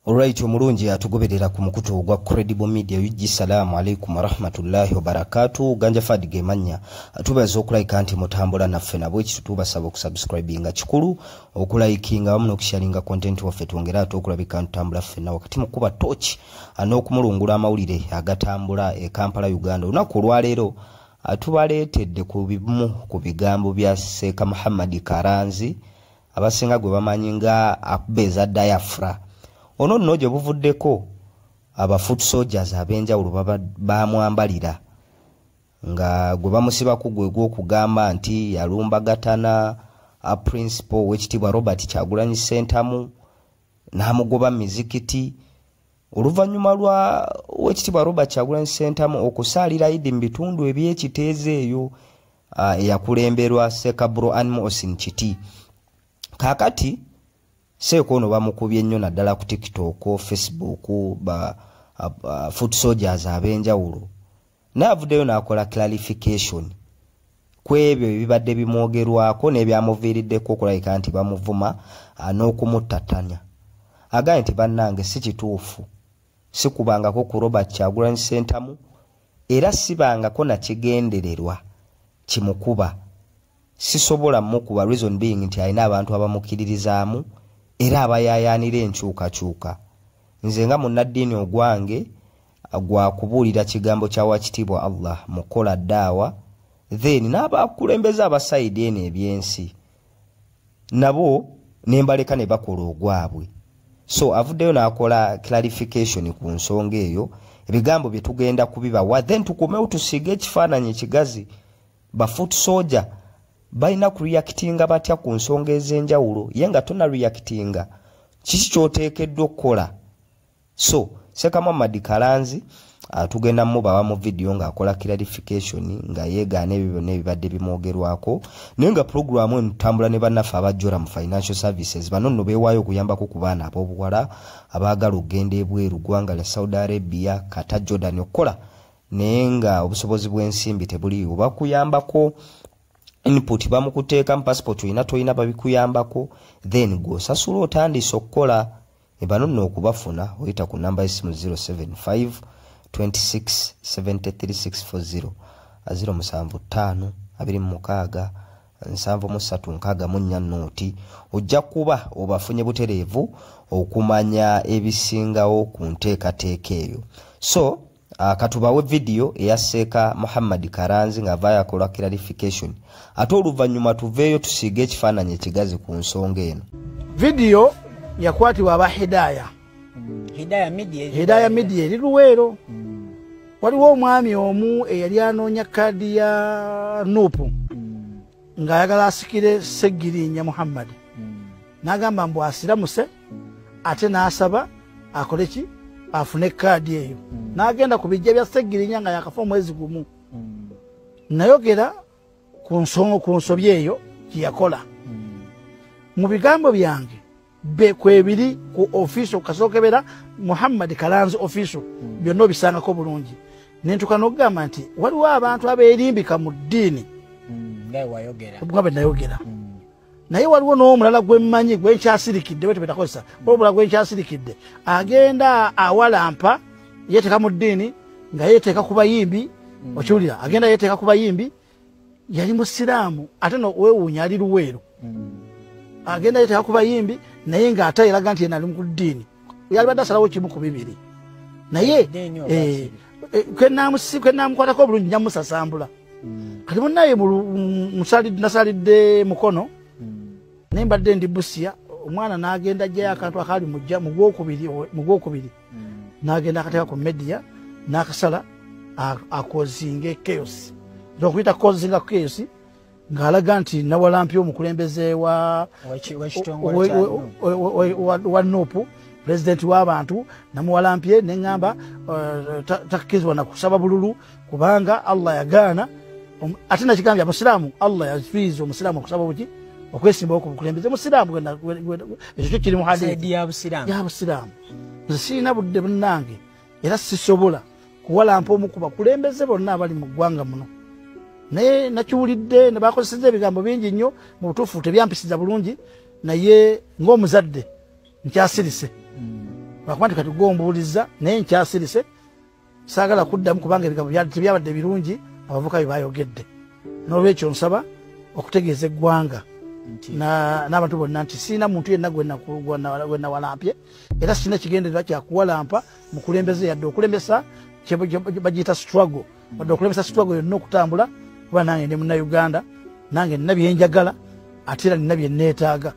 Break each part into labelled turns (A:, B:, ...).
A: Alright, omulungi atugoberera ku mukutu gwa Credible Media. Yuji salamu alaikum wa rahmatullahi wa barakatuh. Ganja Fadige manya tubaza okulika anti mutambula naffe nabwe kitubasaba okusubscribinga kikulu okulikinga wamu n'okusharinga content waffe twongera okulabika ntambula ffenna wakati mukuba torch anokumulungula amawulire agatambula e Kampala Uganda. Unaku olwaleero atubaleetedde ku bimu ku bigambo bya Sheikh Muhammad Karanzi abasinga gwe bamanyi nga akubeza diaphragm. Ono nojo buvuddeko aba foot soldiers abenjawulo bamwambalira nga gwe bamusiba kugwe gw'okugamba nti yalumbagatana a principal w'ekitibwa Robert Kyagulanyi Ssentamu n'amugoba mizikiti. Oluvannyuma lwa w'ekitibwa Robert Kyagulanyi Ssentamu okusaalira Idi mu bitundu eby'ekiteeze eyo eyakulemberwa Sekaburo Animal Osin Kiti. Kakati Seeko ono bamukubye nnyo naddala ku TikTok, Facebook, foot soldiers abenjawulo. N'avuddeyo n'akola clarification kwebyo ebibadde bimwogerwako n'ebyamuviiriddeko okulabika nti bamuvuma n'okumutatanya. Agaye nti bannange si kituufu, si kubangako ku Robert Kyagulanyi Ssentamu era sibangako na kigendererwa kimukuba. Sisobola mukuba reason being nti alina abantu abamukiririzaamu era abayayanira enkyukakyuka. Nze nga munnaddiini ogwange gwakubuulira kigambo kya wakitibwa Allah mukola ddaawa, then n'abakulembeza abasaidi eno ebyensi nabo nembaleka ne bakola ogwabwe. So avuddeyo n'akola clarification ku nsonga eyo, ebigambo bye tugenda kubibawa, then tukomewo tusiige ekifaananyi ekigazi ba foot soldier baina kureactinga batya ku nsonga ez'enjawulo ye nga tona reactinga kiki kyoteekeddwa okukola. So Sheikh Muhammad Karanzi tugenda mubawa mu video ng'akola clarification nga yeegaana ebyo byonna ebibadde bimwogerwako, naye nga programu eno tutambula ne bannaffe abajjora mu financial services. Bano nno beewaayo okuyambako ku baana ab'obuwala abaagala okugenda ebweru ggwanga lya Saudi Arabia, Qatar, Jordan okukola naye nga obusobozi bw'ensimbi tebuliiwo. Bakuyambako input bamukuteeka mu passport oyina toyina babikuyambako, then gw'osasula otandise okukola. Bano nno okubafuna oyita ku namba y'essimu 075 26 73640 075 26 736 noti. Ojja kuba obafunye butereevu okumanya ebisingawo ku nteekateeka eyo. So katubawe video eya Sheikh Muhammad Karanzi nga vaya kola clarification. Ate oluvannyuma tuveeyo tusiige ekifaananyi ekigazi ku nsonga eno.
B: Video yakwatibwa aba Hidaya Media eri Luweero. Waliwo omwami omu eyali anoonya kkaadi ya Nuupu ng'ayagala asikire Sseggirinya Muhammad. N'agamba mbu asiramuse ate n'asaba akole ki afune kkaadi eyo. N'agenda ku bijja bya Sseggirinya nga yakafa omwezi gumu. Nayogera ku nsobi eyo gye yakola. Mu bigambo byange kwebiri ku official kasookebera Muhammad Karanzi official byonna obisangako bulungi. Nentuka n'okugamba nti waliwo abantu abeerimbika mu ddiini nga bwe nayogera. Naye waliwo n'omulala gwe mmanyi gwe nkyasirikidde bwe tebetakozesa olubula gwe nkyasirikidde agenda awalampa yeeteeka mu ddiini nga yeeteeka ku bayimbi. Okiwulira agenda yeeteeka ku bayimbi, yali musiraamu ate no weewuunya ali Luweero. Agenda yeeteeka ku bayimbi naye ng'ate eraga nti yena ali mu ddiini. Yali badde asalawo kimu ku bibiri naye kwenaamukwatako obulungi nyamusasambula. Kati munnaye nasalidde mukono naye mbadde ndi Busia. Omwana n'agenda ajjayo akantu akaali mujja mu gwokubiri n'agenda akateeka ku media n'akasala akozinga chaos. Okuyita kozinga chaos ng'alaga nti Nawalampi omukulembeze wa Nuupu, president w'abantu, namuwalampye neŋŋamba takkirizibwa na kusaba bululu kubanga Allah yagaana. Ate nakigambye Musiraamu, Allah yafiiza Omusiraamu okusaba buki okwesimbawo ku bukulembeze. Musiraamu ekyo kiri mu hadiisi ya Busiraamu. Nze sirina budde bunnange era sisobola kuwalampa omu ku bakulembeze bonna abali mu ggwanga muno. Naye nakiwulidde ne bakozesezza ebigambo bingi nnyo mu butuufu tebyampisiza bulungi, naye ng'omuzadde nkyasirise. bakwandi kati gombuliza naye nkyasirise saagala kuddamu kubanga ebigambo tebyabadde birungi abavuka bayogedde n'olwekyo nsaba okutegeeza eggwanga n'abantu bonna nti siina muntu yenna gwe nawalampye era sina kigendererwa kyakuwalampa mukulembeze yadde okulembesa bagiyita struggle wadde okulembesa struggle yonna okutambula kuba nange ndi munnauganda nange nina byenjagala ate era nina byenneetaaga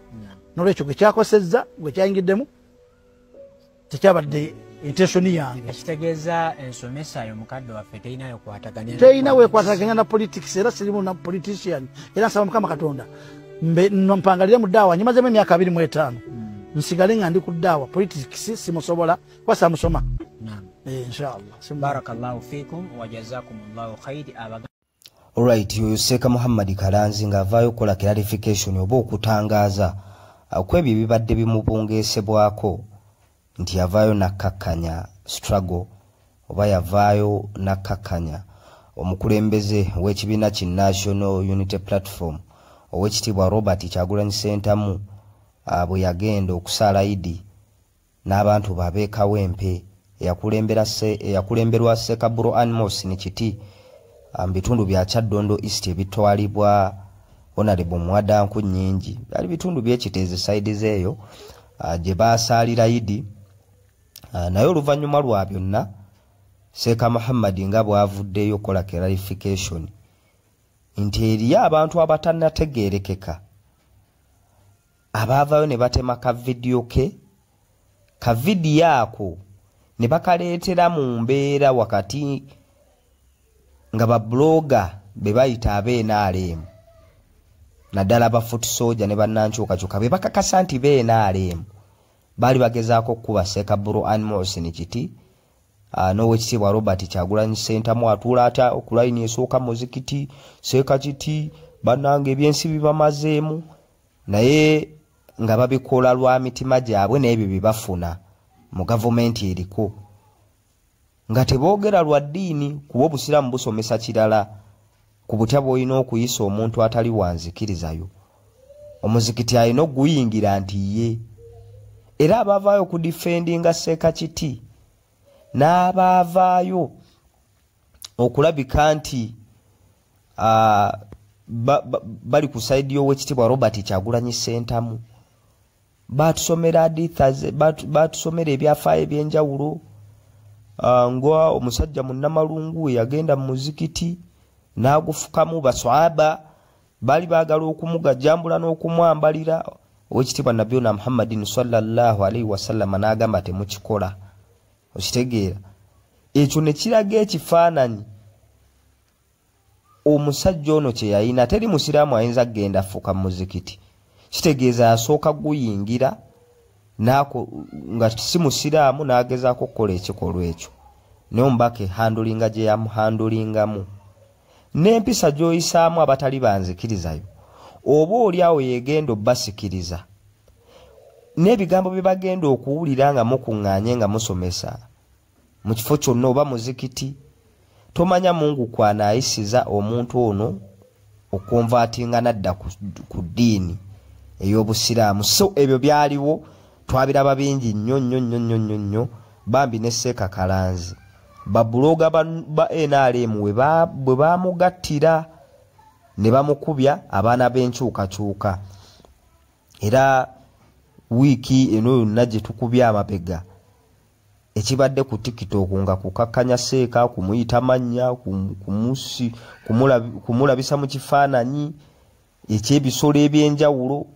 B: n'olwekyo gwe kyakosezza gwe kyayingiddemu tekyabadde intentioni yange.
C: Ekitegeeza ensomesa yo mukadde waffe
B: terina weekwataganya na politics era sirimu na politician era nsaba Mukama Katonda mpangalire mu ddaawa nyimazemu emyaka 25 nsigale nga ndi ku ddaawa politics simusobola kuba samusoma. Inshallah.
C: Barakallahu fikum wa jazakumullahu khairi.
A: Alright, yoyo Seeka Muhammad Kalanzi ng'avaayo kola clarification oba okutangaaza kwebyo bibadde bimubungeesebwako nti yavaayo nakkakkanya struggle oba yavaayo nakkakkanya omukulembeze w'ekibiina ki National Unity Platform ow'ekitiibwa Robert Kyagulanyi Ssentamu bwe yagenda okusaala Idi n'abantu babeekawempe eyakulemberwa Ssekaburo Animals ni kiti bitundu bya Kyaddondo East ebitwalibwa Honorable Mwadanku nnyingi byali bitundu by'ekiteeze side zeeyo gye baasaalira Idi naye oluvannyuma lwa byonna Seeka Muhammad nga bw'avuddeyo kola clarification nti eriyo abantu abatannategeerekeka abaavaayo ne batema ka vidiyo ke ka vidiyo ako ne bakaleetera mu mbeera wakati nga babloga be bayita ab'NRM naddala aba foot soldier ne bannankyukakyuka be bakakasa nti b'NRM baali bagezaako okukuba Ssekaburo Animals ni kiti n'owekitiibwa Robert Kyagulanyi Ssentamu atuula atya okulayini esooka muzikiti Seeka kiti bannange ebyensi bibamazeemu naye nga babikola lwa mitima gyabwe n'ebyo bye bafuna mu gavumenti eriko nga teboogera lwa ddiini kuba obusiraamu busomesa kirala ku butya bw'olina okuyisa omuntu atali wanzikirizayo omuzikiti alina okuguyingira nti ye era abaavaayo ku defendinga Seeka kiti n'abaavaayo okulabika nti bali ku saidi y'owekitiibwa Robert Kyagulanyi Ssentamu batusomera haditha batusomera ebyafaayo ebyenjawulo nga omusajja munnamalungu yagenda mu muzikiti n'agufukamu baswaba bali baagala okumugajjambula n'okumwambalira owekitiibwa Nabiyuna Muhammadin sallallahu alaihi wasallam n'agamba temukikola okitegeera ekyo ne kiraga ekifaananyi omusajja ono kye yayina teri musiraamu ayinza kgenda afuuka mu muzikiti kitegeeza yasooka guyingira nga si musiraamu n'agezaako okukola ekikolwa ekyo naye omubaka ehandulinga gye yamuhandulingamu n'empisa gy'oyisaamu abatali banzikirizayo oba oli awo yegenda obbasikiriza n'ebigambo bye bagenda okuwulira nga mukuŋŋaanye nga musomesa mu kifo kyonna oba muzikiti tomanya Mungu kwanaayisiza omuntu ono okonvaatinga nadda ku ddiini ey'obusiraamu. So ebyo byaliwo twabiraba bingi nnyo bambi ne Seeka Kalanzi babuloga ba NRM bwe bamugattira ne bamukubya abaana b'enkyukakyuka era wiiki eno yonna gye tukubya amabega ekibadde ku TikTok nga kukakkanya Seeka kumuyita mannya kumulabisa mu kifaananyi ekyebisolo ebyenjawulo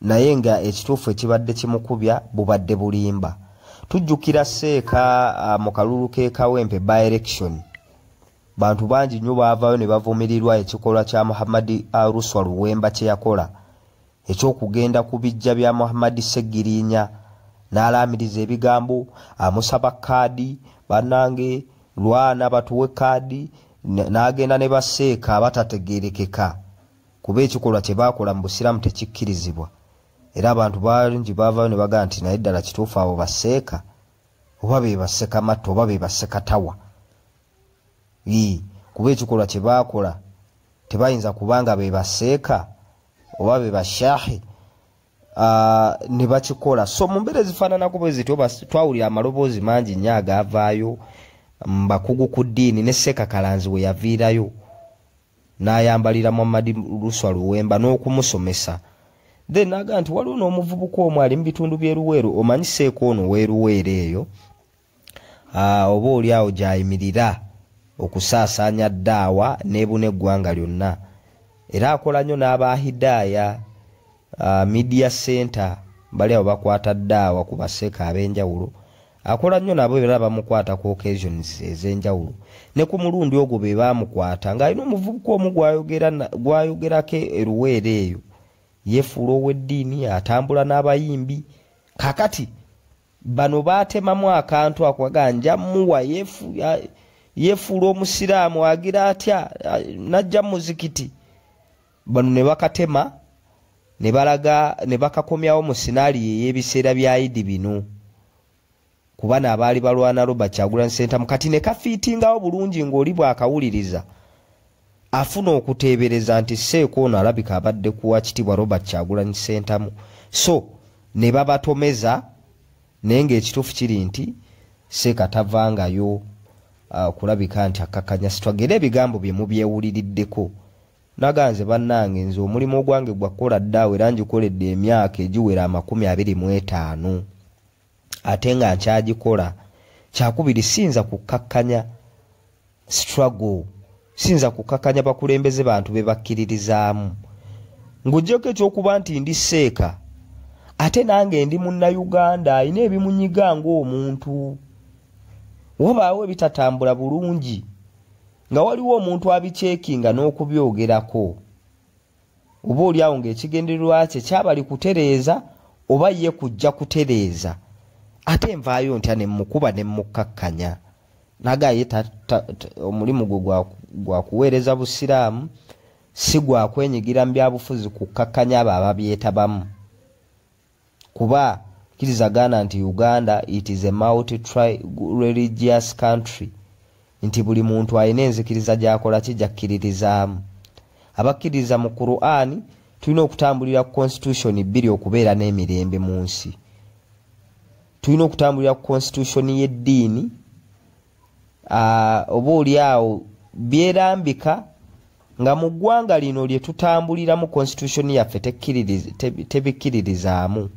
A: naye nga ekituufu ekibadde kimukubya bubadde bulimba. Tujjukira Seeka mu kalulu k'ekawempe by election bantu bangi nnyo baavaayo ne bavumirirwa ekikolwa kya Muhammad Aruswa Luwemba kye yakola eky'okugenda ku bijja bya Muhammad Ssegiriinya n'alaamiriza ebigambo amusaba kaadi bannange lwana batuwe kaadi n'agenda ne baseeka abatategeerekeka kuba ekikolwa kye baakola mu busiraamu tekikkirizibwa era abantu bangi baavaayo ne bagamba nti naye ddala kituufu abo baseeka oba be baseka matta oba be baseka tawa kuba ekikolwa kye baakola tebayinza kubanga be baseeka oba be bashaahi ne bakikola. So mu mbeera ezifaananako bwe zityo twawulira amaloboozi mangi nnyo agaavaayo bakugu ku ddiini ne Seeka Kalanzi we yaviirayo n'ayambalira Muhammad Luswa Luwemba n'okumusomesa. Then naga nti waliwo n'omuvubuka omu ali mu bitundu by'Eruweero, omanyi Seeka ono w'Eruweero eyo oba oli awo gy'ayimirira okusaasaanya ddaawa n'ebuna eggwanga lyonna, era akola nnyo n'aba Hidaaya Media Center bali awo bakwata ddaawa ku baseeka ab'enjawulo, akola nnyo nabo era bamukwata ku occasions ez'enjawulo. Ne ku mulundi ogwo be baamukwata ng'alina omuvubuka omu gwayogerako Eruweero eyo, yeefuula ow'eddiini, atambula n'abayimbi. Kakati bano baatemamu akantu akwaga njamuwa yeefuula omusiraamu agira atya najja muzikiti. Bano ne bakatema ne balaga ne bakakomyawo mu sinaali y'ebiseera bya Idi bino, kuba n'abaali balwana Robert Kyagulanyi Ssentamu kati ne kafiitingawo bulungi ng'oli bw'akawuliriza afuna okuteebereza nti Seeka ono alabika abadde kuwa kitiibwa Robert Kyagulanyi Ssentamu. So ne babatomeza, naye ng'ekituufu kiri nti Seeka tavangayo kulabika nti akakkanya sitwagera ebigambo bye mubyewuliriddeko. Naganze bannange nze omulimu ogwange gwakola ddaawe era ngikoledde emyaka egiwera 25 ate nga nkyagikola. Kyakubiri sinza kukakkanya struggle, sinza kukakkanya bakulembeze bantu be bakkiririzaamu. Ng'oggyeko ekyokuba nti ndi Seeka ate nange ndi Munnayuganda alina ebimunyiga ng'omuntu. Wabaawo ebitatambula bulungi nga waliwo omuntu abikyekinga n'okubyogerako, oba oli awo ng'ekigendererwa kye kyabali kutereeza oba ye kujja kutereeza, ate nvaayo ntya ne mukuba ne mukkakkanya. Nagaye omulimu gwe gwa kuweereza busiraamu, si gwa kwenyigira mu byabufuzi kukkakkanya abo ababyetabamu. Kuba kirizagana nti Uganda it is a multi-religious country, nti buli muntu alina enzikiriza gy'akola kijjakkiririzaamu. Abakkiriza mu Qur'ani tulina okutambulira ku constitution 2 okubeera n'emirembe mu nsi. Tulina okutambulira ku constitution y'eddiini oba oli awo byerambika nga mu ggwanga lino lye tutambulira mu constitution yaffe tebikkiririzaamu,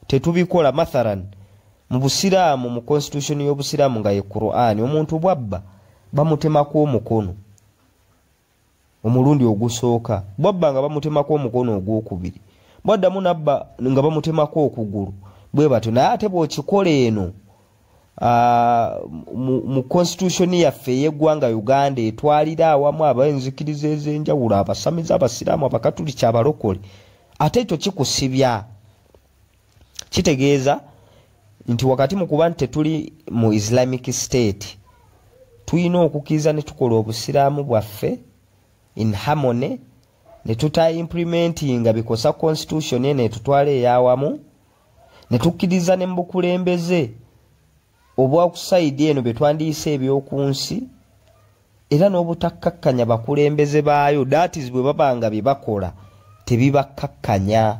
A: tetubikola. Mathalan mu busiraamu, mu constitution y'obusiraamu nga ye Qur'ani, omuntu bwabba bamutemako omukono omulundi ogusooka, bwabba nga bamutemako omukono ogwokubiri, bwaddamu nabba nga bamutemako okugulu, bwe batyo. Naye ate bw'okikola eno mu constitution yaffe ey'eggwanga Uganda etwalira awamu ab'enzikiriza ez'enjawulo, abasamiza, abasiraamu, abakatuliki, abalokole, ate ekyo kikusibya. Kitegeeza nti wakati mu kuba nti tetuli mu Islamic State, tulina okukiza ne tukola obusiraamu bwaffe in harmony, ne tuta implementinga bikosa constitution ene tutwala eyawamu, ne tukkiriza ne mbukulembeze obwakusaidi eno betwandiise ebyokunsi, era n'obutakkakkanya bakulembeze baayo. That is bwe babanga bye bakola tebibakkakkanya.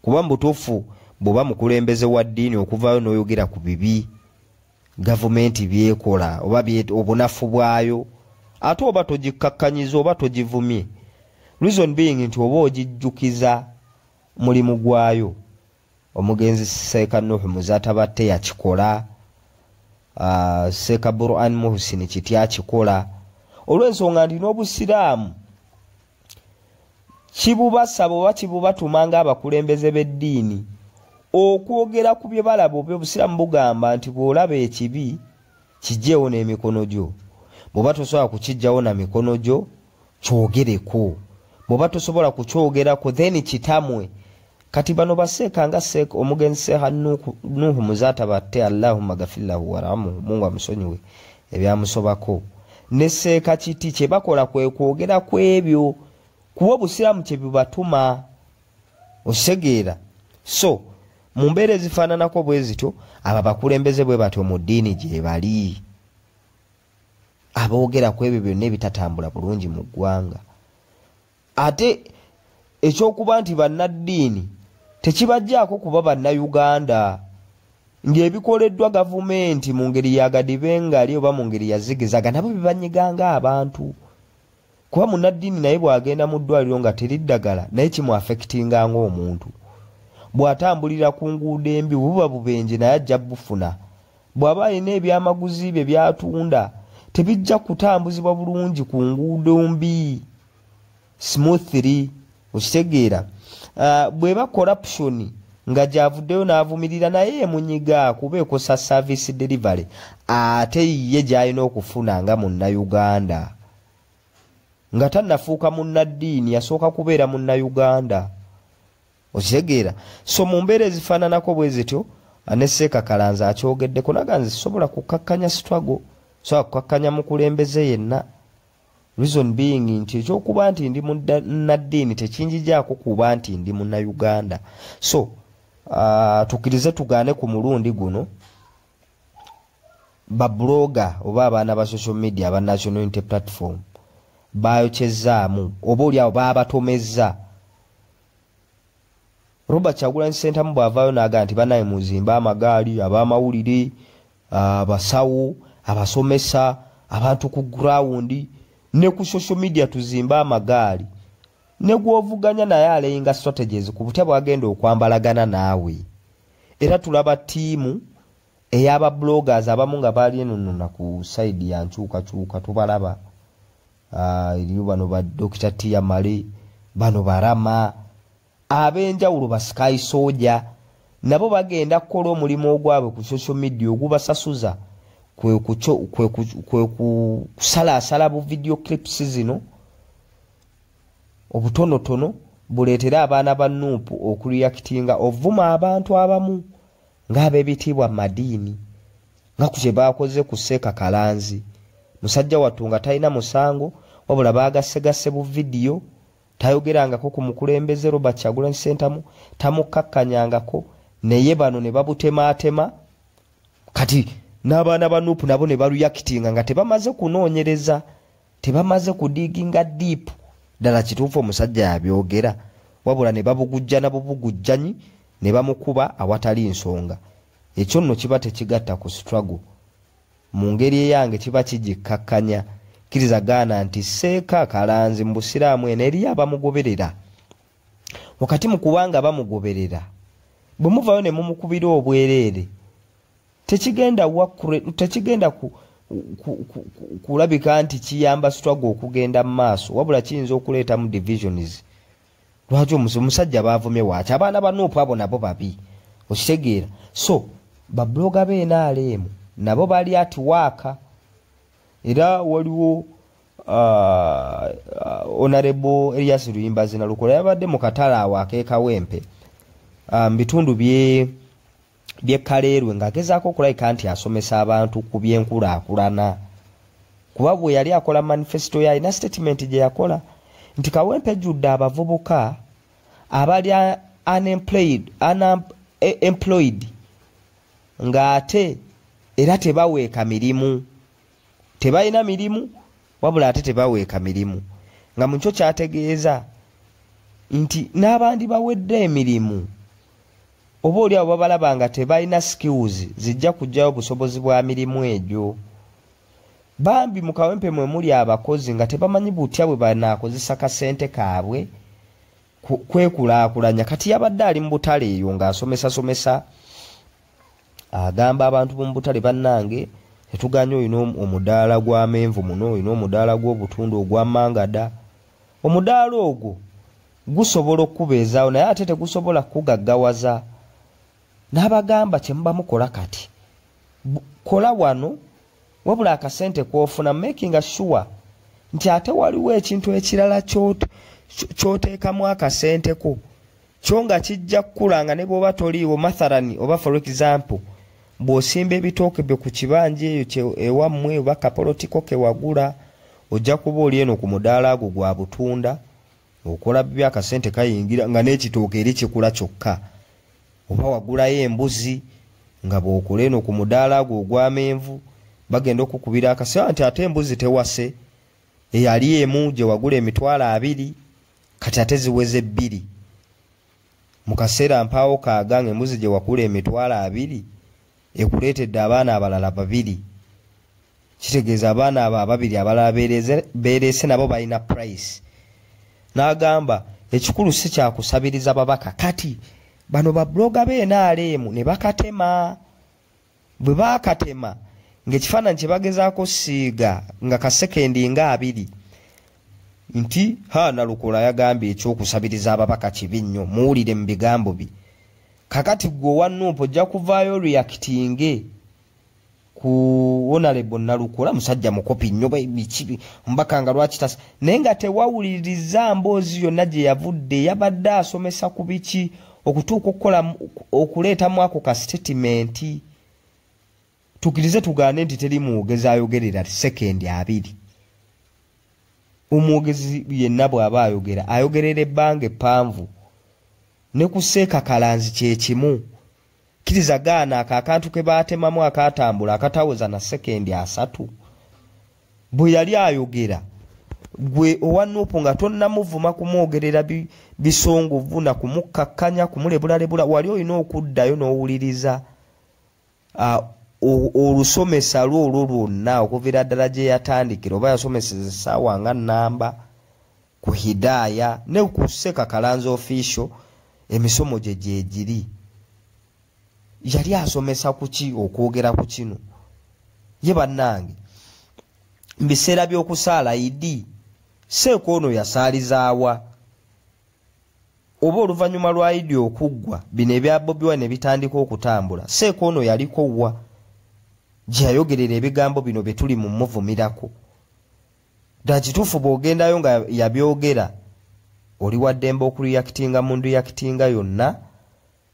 A: Kuba mbutuufu bw'oba mukulembeze wa ddiini okuvaayo n'oyogera ku bibi gavumenti byekola oba obunafu bwayo, ate oba togikakkanyiza oba togivumye, reason being nti oba ogijjukiza mulimu gwayo. Omugenzi Seeka Nuhu Muzaatabatte yakikola, Seeka Burhan Muhsin kiti akikola, olw'ensonga nti n'obusiraamu kibubasaba oba kibubatuma ng'abakulembeze b'eddiini okwogera ku bye balaba. Oba obusiraamu bugamba nti bw'olaba ekibi kijjeewo n'emikono gyo, bw'oba tosobola kukijjawo na mikono gyo kyogereko, bw'oba tosobola kukyogerako then kitamwe. Kati bano baseeka nga Seeka omugenzi Seeka Nuhu Muzaatabatte, Allahumma ghafirlahu warhamhu, Mungu amusonyiwe ebyamusobako, ne Seeka kiti kye bakola kwe kwogera ku ebyo, kuba obusiraamu kye bibatuma. Osegeera? So mu mbeera ezifaananako bwe zityo, abo bakulembeze bwe batyo mu ddiini gye bali, aboogera ku ebyo byonna ebitatambula bulungi mu ggwanga. Ate ekyokuba nti bannaddiini tekibajjaako kuba bannayuganda ng'ebikoleddwa gavumenti mu ngeri ya gadibengali oba mu ngeri ya zigizaga nabo bibanyiganga abantu kuba munnaddiini naye bw'agenda mu ddwaliro nga teriddagala naye kimuafekitinga ng'omuntu bw'atambulira ku nguudo embi buba bubenje naye ajja bufuna bw'aba alina ebyamaguzi bye byatunda tebijja kutambuzibwa bulungi ku nguudo mbi smoothly okitegeera bw'eba corruption nga gyavuddeyo n'avumirira naye munyiga kuba ekosa service delivery ate ye gy'alina okufuna nga munnayuganda nga tannafuuka munnaddiini yasooka kubeera munnayuganda okitegeera so mu mbeera ezifaananako bwe zityo ne Seeka Kalanzi akyogeddeko naga nze sisobola kukakkanya struggle sobola kukakkanya mukulembeze yenna reason being nti ekyokuba nti ndi munnaddiini tekinjijaako kuba nti ndi munnayuganda so tukirize tugaane ku mulundi guno babloga oba abaana ba social media aba National Unity Platform bayokyezaamu oba oliawo baabatomezza Robert Kyagulanyi Ssentamu bw'avaayo n'aga nti banaye muzimba amagaali ab'amawulire abasawo abasomesa abantu ku ground ne ku social media tuzimba amagaali ne gw'ovuganya naye aleyinga strategies ku butya bw'agenda okwambalagana naawe era tulaba ttiimu ey'aba bloggers abamu nga baali enununa ku side ya nkyukakyuka tubalaba eriyo bano ba Dr. Tia Male bano barama ab'enjawulo ba Sky Soldier nabo bagenda kukola omulimu ogwabwe ku social media ogubasasuza kwe kusalaasala bu video clips zino obutonotono buleetera abaana ba Nuupu okureactinga ovuma abantu abamu ng'ab'ebitiibwa madiini nga ku kye baakoze ku Seeka Kalanzi musajja wattu nga talina musango wabula baagassegase bu vidiyo tayogerangako ku mukulembeze Robert Kyagulanyi Ssentamu tamukkakkanyangako naye bano ne babutemaatema kati n'abaana ba Nuupu nabo ne bareactinga nga tebamaze kunoonyereza tebamaze kudiginga deep ddala kituufu omusajja yabyogera wabula ne babugujja na bubugujjanyi ne bamukuba awatali nsonga ekyo nno kiba tekigatta ku struggle mu ngeri eyange kiba kigikkakkanya kirizagaana nti Seeka Kalanzi mu busiraamu eno eriyo abamugoberera wakati mu kubanga bamugoberera bwe muvaayo ne mumukubira obwereere tekigenda kulabika nti kiyamba struggle okugenda mu maaso wabula kiyinza okuleetamu divisions lwaki omusajja baavumye waaki abaana ba Nuupu abo nabo babi okitegeera so babloga b'NRM nabo bali at work era waliwo Honorable Elias Luyimbazi Nalukola yabadde mu katale awo akeekawempe bitundu by'Ekaleerwe ng'agezaako okulabika nti asomesa abantu ku by'enkulaakulana kuba bwe yali akola manifesto ye alina statement gye yakola nti Kawempe ejjudde abavubuka abali unemployed ng'ate era tebaweeka mirimu tebalina mirimu wabula ate tebaweeka mirimu nga mu kyo kyategeeza nti n'abandi bawedde emirimu oba oliawo babalaba nga tebalina skills zijja kujjayo obusobozi bwa mirimu egyo bambi mu Kawempe mwe muli abakozi nga tebamanyi butya bwe banaakozesa kasente kaabwe kwekulaakulanya kati yabadde ali mu butale eyo ng'asomesa agamba abantu mu butale bannange tetuganya olina omudaala gw'amenvu muno olina omudaala gw'obutundu ogwa mangada omudaala ogwo gusobola okubeezaawo naye ate tegusobola kugaggawaza n'abagamba kye muba mukola kati kola wano wabula akasente kw'ofuna making sure nti ate waliwo ekintu ekirala ky'oteekamu akasente ko kyo nga kijja kukulanga ne bw'oba toliiwo mathalani oba for example bw'osimba ebitooke byo ku kibanja eyo ewammwe oba kapolotiko ke wagula ojja kuba oli eno ku mudaala gwo gwa butunda okola bibi akasente kayingira nga n'ekitooke eri kikula kyokka oba wagulayo embuzi nga bw'okola eno ku mudaala gwo ogw'amenvu bagenda okukubira akasente nti ate embuzi tewase eyali emu gye wagula $20 kati ate ziweze 2 Mukaseera mpaawo kaagange embuzi gye wakula emitwalo 2 ekuleetedde abaana abalala 2. Kitegeeza abaana abo 2 abalala beerese nabo balina price. N'agamba ekikulu si kya kusabiriza babaka kati bano ba bloga b'NRM ne bakatema. Bwe baakatema ng'ekifaananyi kye bagezaako siiga nga kasekendi nga 2 nti Haana Lukola yagambye ekyokusabiriza ababaka kibi nnyo muwulire mu bigambo bye. Kakati gwe owa Nuupu ojja kuvaayo reactinge ku Honorable Nalukola musajja mukopi nnyo biki mbaka nga lwaki tasa naye nga tewawuliriza mboozi yonna gye yavudde yabadde asomesa ku biki okutuuka okukola okuleetamu ako ka statement. Tukirize tugaane nti teri mwogezi ayogerera sekendi 2. Omwogezi yenna bw'aba ayogerera ebbanga eppanvu ne kuseeka kalanzi kye kimu. Kiriza gaana akantu ke baatemamu akatambula akatawoza na sekendi 3. Bwe yali ayogera gwe owa Nuupu nga tonnamuvuma kumwogerera bisongovu na kumukkakkanya kumulebulabula wali olina okuddayo n'owuliriza olusomesa lwolwo lwonna okuviira ddala gye yatandikira oba yasomeseza essaawa nga nnamba ku Hidaaya ne ku Seeka Kalanzi official emisomo gye gyegiri. Yali asomesa kuki okwogera ku kino? Ye bannange mbiseera by'okusaala Idi Seeka ono yasaalizaawa oba oluvannyuma lwa Idi okuggwa bino ebya Bobi Wine bitandika okutambula Seeka ono yaliko wa gye yayogerera ebigambo bino bye tuli mu muvumirako. Ddala kituufu bw'ogendayo nga yabyogera oli wa ddembe okureactinga mu reactinga yonna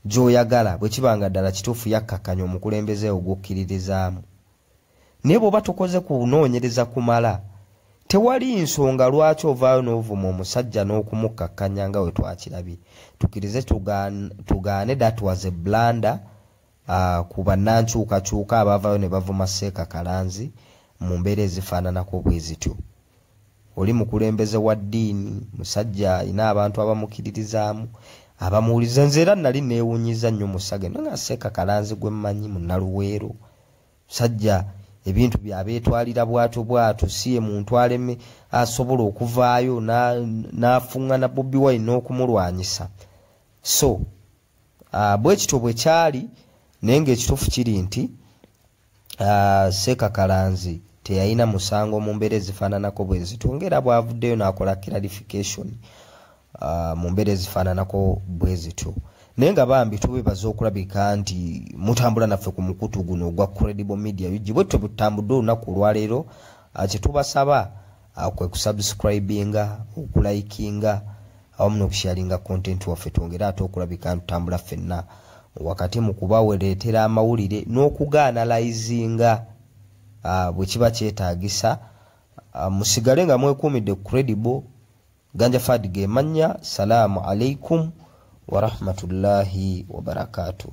A: gy'oyagala bwe kibanga ddala kituufu yakkakkanya omukulembeze ogw'okkiririzaamu. Naye bw'oba tukoze kunoonyereza kumala tewali nsonga lwaki ovaayo n'ovuma omusajja n'okumukkakkanya nga we twakirabye. Tukirize tugaane that was a blunder ku bannankyukakyuka abavaayo ne bavuma Seeka Kalanzi mu mbeera ezifaananako bwe zityo. Oli mukulembeze wa ddiini musajja alina abantu abamukiririzaamu abamuwuliza. Nze era nali neewuunyiza nnyo musage nga Seeka Kalanzi gwe mmanyi mu Naluweero musajja ebintu byabeetwalira bwatu si ye muntu aleme asobola okuvaayo n'afuŋŋana Bobi Wine n'okumulwanyisa. So bwe kityo bwe kyali naye ng'ekituufu kiri nti Seeka Kalanzi teyalina musango mu mbeera ezifaananako bwe zityo bw'avuddeyo n'akola clarification mu mbeera ezifaananako bwe zityo. Naye nga bambi tubebaza okulabika nti mutambula naffe ku mukutu guno ogwa Credible Media UG bwe tutambudde olunaku olwaleero. Kye tubasaba kwe kusubscribinga okulikinga awamu n'okusharinga content waffe twongere ate okulabika ntutambula ffenna wakati mu kubawereetera amawulire n'okugaanalizinga bwe kiba kyetaagisa. Musigale nga mwekuumidde Credible. Ganja Fadi ge mannya. Salaamu alaikum wa rahmatullahi wa barakatuh.